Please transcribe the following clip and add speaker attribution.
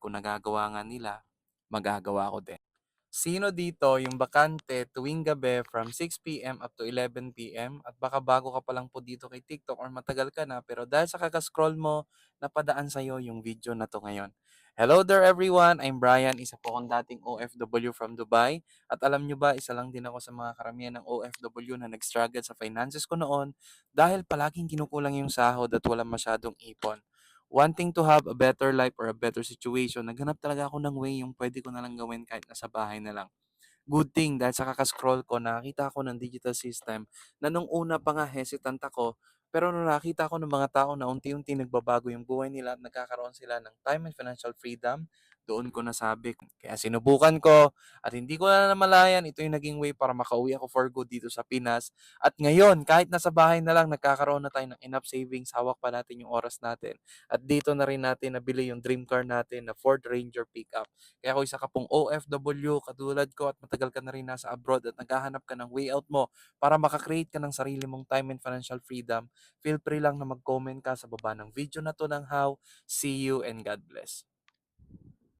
Speaker 1: kung nagagawa nga nila, magagawa ko din. Sino dito yung bakante tuwing gabi from 6 p.m. up to 11 p.m. at baka bago ka pa lang po dito kay TikTok or matagal ka na pero dahil sa kaka-scroll mo, napadaan sa'yo yung video na 'to ngayon. Hello there everyone, I'm Brian, isa po akong dating OFW from Dubai at alam nyo ba, isa lang din ako sa mga karamihan ng OFW na nag-struggle sa finances ko noon dahil palaging kinukulang yung sahod at wala masyadong ipon. Wanting to have a better life or a better situation, naghanap talaga ako ng way yung pwede ko na lang gawin kahit nasa bahay na lang. Good thing dahil sa kaka-scroll ko nakakita ako ng digital system na nung una pa nga hesitant ako, pero nung nakita ko ng mga tao na unti-unti nagbabago yung buhay nila at nagkakaroon sila ng time and financial freedom, doon ko nasabi. Kaya sinubukan ko at hindi ko na namalayan, ito yung naging way para makauwi ako for good dito sa Pinas. At ngayon, kahit nasa bahay na lang, nagkakaroon na tayo ng enough savings, hawak pa natin yung oras natin. At dito na rin natin nabili yung dream car natin na Ford Ranger pickup. Kaya kung isa ka pong OFW katulad ko at matagal ka na rin nasa abroad at naghahanap ka ng way out mo para makakreate ka ng sarili mong time and financial freedom, feel free lang na mag-comment ka sa baba ng video na to ng how. See you and God bless.